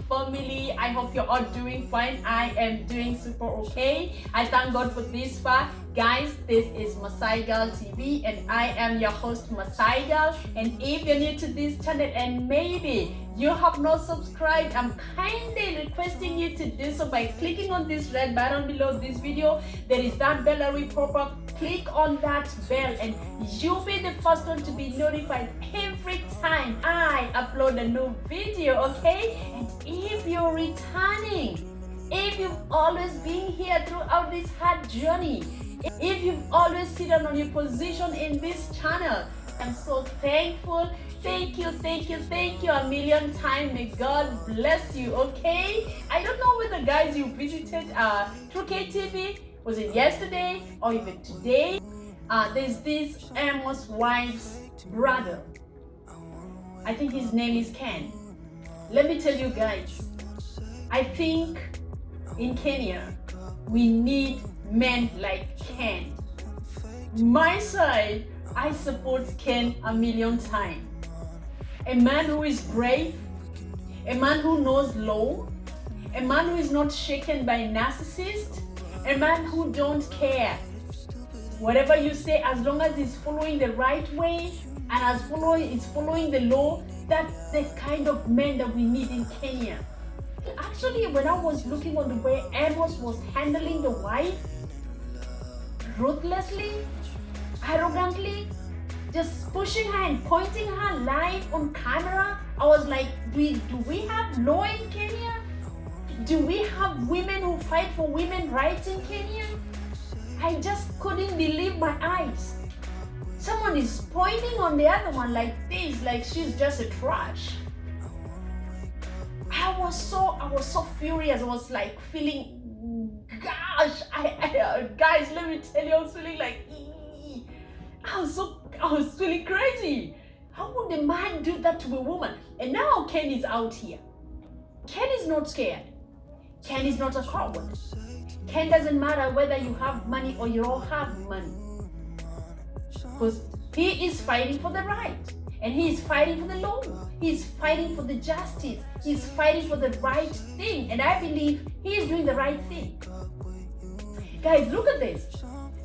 family. I hope you're all doing fine. I am doing super okay. I thank God for this far. Guys, this is Masai Girl TV and I am your host Masai Girl. And if you're new to this channel and maybe you have not subscribed, I'm kindly requesting you to do so by clicking on this red button below this video. There is that bell that will pop up. Click on that bell and you'll be the first one to be notified every time I upload a new video, okay? And if you're returning, if you've always been here throughout this hard journey, if you've always sitting on your position in this channel, I'm so thankful. Thank you a million times. May God bless you, okay? I don't know whether guys you visited through KTV, was it yesterday or even today? There's this Amos wife's brother. I think his name is Ken. Let me tell you guys, I think in Kenya, we need men like Ken. My side, I support Ken a million times. A man who is brave, a man who knows law, a man who is not shaken by narcissists, a man who don't care. Whatever you say, as long as it's following the right way and as it's following the law, that's the kind of men that we need in Kenya. Actually, when I was looking on the way Amos was handling the wife, ruthlessly, arrogantly, just pushing her and pointing her live on camera, I was like, do we have law in Kenya? Do we have women who fight for women's rights in Kenya? I just couldn't believe my eyes. Someone is pointing on the other one like this, like she's just a trash. I was so furious. I was like feeling, gosh, guys, let me tell you, I was feeling like, I was feeling crazy. How would a man do that to a woman? And now Ken is out here. Ken is not scared. Ken is not a coward. Ken doesn't matter whether you have money or you don't have money. Because he is fighting for the right. And he is fighting for the law. He is fighting for the justice. He is fighting for the right thing. And I believe he is doing the right thing. Guys, look at this.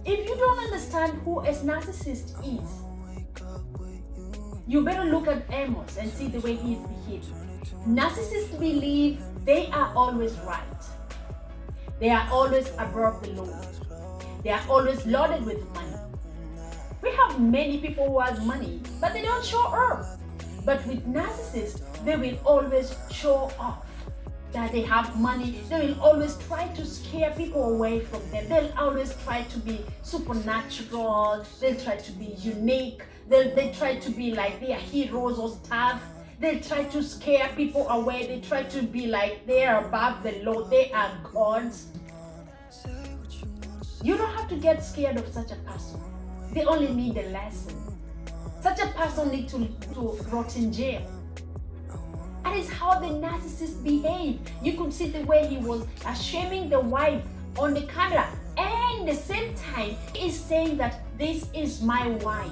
If you don't understand who a narcissist is, you better look at Amos and see the way he is behaving. Narcissists believe they are always right. They are always above the law. They are always loaded with money. We have many people who have money, but they don't show off. But with narcissists, they will always show off that they have money. They will always try to scare people away from them. They'll always try to be supernatural. They'll try to be unique. They try to be like they are heroes or stuff. They try to scare people away. They try to be like they are above the law. They are gods. You don't have to get scared of such a person. They only need a lesson. Such a person needs to rot in jail. That is how the narcissist behave. You could see the way he was shaming the wife on the camera. And at the same time, he is saying that this is my wife.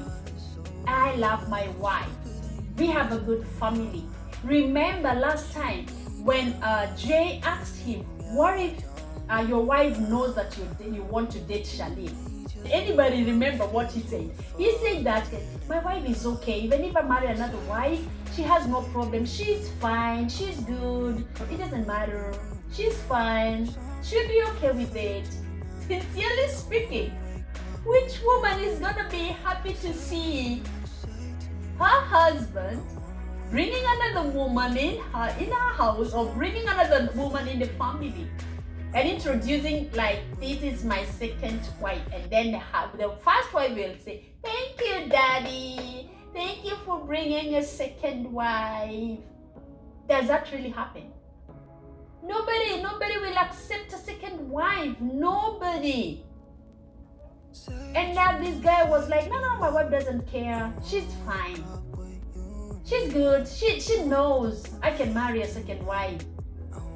I love my wife. We have a good family. Remember last time when Jay asked him, what if your wife knows that you want to date Charlene? Anybody remember what he said? He said that my wife is okay. Even if I marry another wife, she has no problem. She's fine. She's good. It doesn't matter. She's fine. She'll be okay with it. Sincerely speaking, which woman is gonna be happy to see her husband bringing another woman in her house or bringing another woman in the family and introducing like, this is my second wife, and then the first wife will say, thank you, daddy, thank you for bringing a second wife. Does that really happen? Nobody will accept a second wife. Nobody. And now this guy was like, no, my wife doesn't care. She's fine. She's good. She knows I can marry a second wife.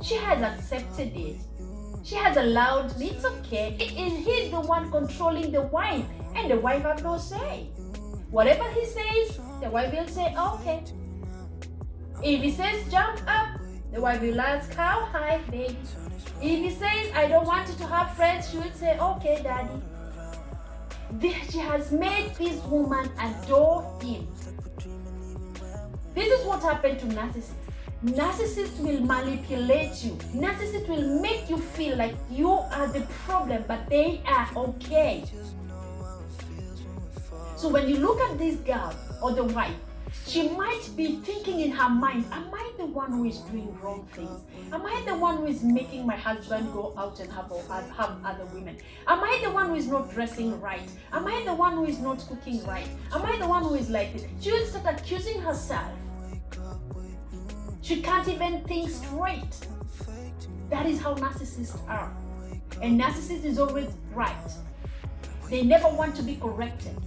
She has accepted it. She has allowed me. It's okay. He's the one controlling the wife, and the wife have no say. Whatever he says, the wife will say, okay. If he says jump up, The wife will ask, how? Hi, baby. If he says, I don't want you to have friends, she will say, okay, daddy. She has made this woman adore him. This is what happened to narcissists. Narcissists will manipulate you. Narcissists will make you feel like you are the problem, but they are okay. So when you look at this girl or the wife, she might be thinking in her mind, am I the one who is doing wrong things? Am I the one who is making my husband go out and have other women? Am I the one who is not dressing right? Am I the one who is not cooking right? Am I the one who is like this? She will start accusing herself. She can't even think straight. That is how narcissists are. And narcissist is always right. They never want to be corrected.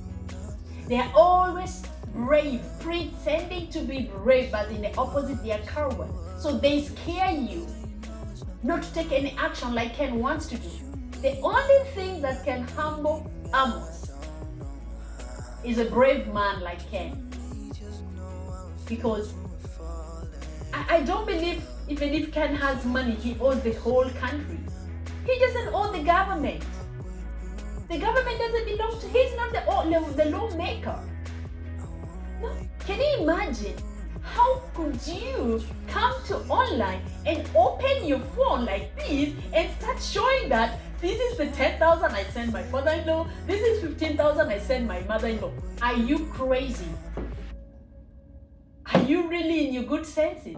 They are always brave, pretending to be brave, but in the opposite, they are coward. So they scare you not to take any action like Ken wants to do. The only thing that can humble Amos is a brave man like Ken. Because I don't believe even if Ken has money, he owes the whole country. He doesn't owe the government. The government doesn't belong to, he's not the lawmaker. No. Can you imagine? How could you come to online and open your phone like this and start showing that this is the 10,000 I send my father-in-law, this is 15,000 I send my mother-in-law? Are you crazy? Are you really in your good senses?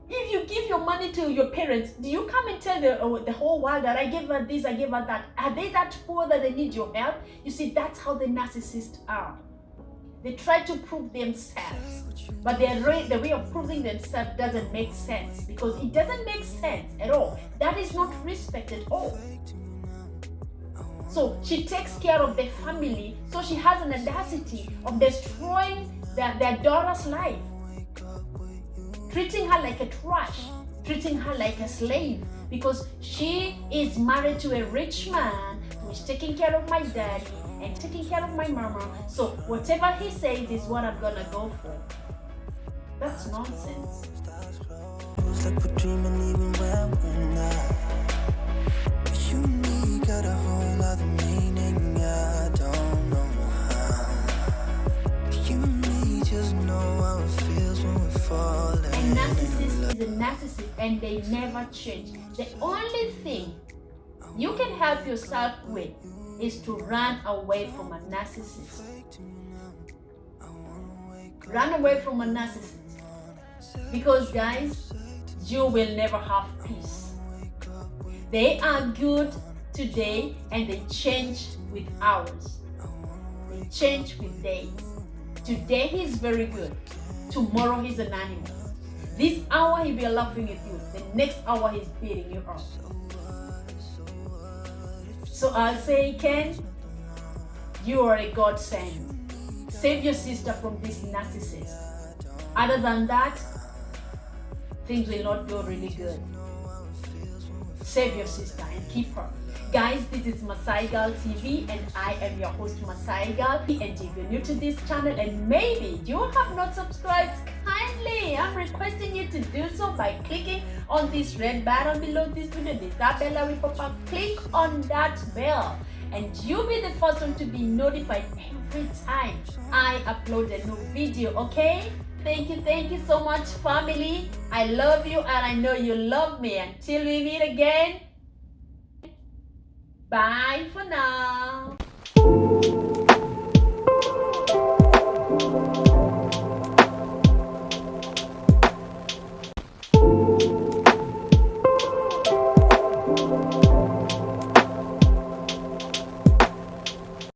If you give your money to your parents, do you come and tell the whole world that I gave her this, I gave her that? Are they that poor that they need your help? You see, that's how the narcissists are. They try to prove themselves, but the way of proving themselves doesn't make sense, because it doesn't make sense at all. That is not respect at all. So she takes care of the family, so she has an audacity of destroying their daughter's life, treating her like a trash, treating her like a slave, because she is married to a rich man who is taking care of my daddy and taking care of my mama. So whatever he says is what I'm gonna go for. That's nonsense. Like we're dreaming even when we're not. You and me got a whole other meaning. I don't know how. You and me just know how it feels when we're falling. A narcissist is a narcissist, and they never change. The only thing you can help yourself with is to run away from a narcissist. Run away from a narcissist. Because guys, you will never have peace. They are good today and they change with hours. They change with days. Today he's very good. Tomorrow he's an animal. This hour he'll be laughing at you. The next hour he's beating you up. So I'll say, Ken, you are a godsend. Save your sister from this narcissist. Other than that, things will not go really good. Save your sister and keep her. Guys, this is Masai Girl TV and I am your host Masai Girl. And if you're new to this channel and maybe you have not subscribed, kindly I'm requesting you to do so by clicking on this red button below this video. That bell will pop up. Click on that bell and you'll be the first one to be notified every time I upload a new video, okay? Thank you so much, family. I love you and I know you love me. Until we meet again, bye for now.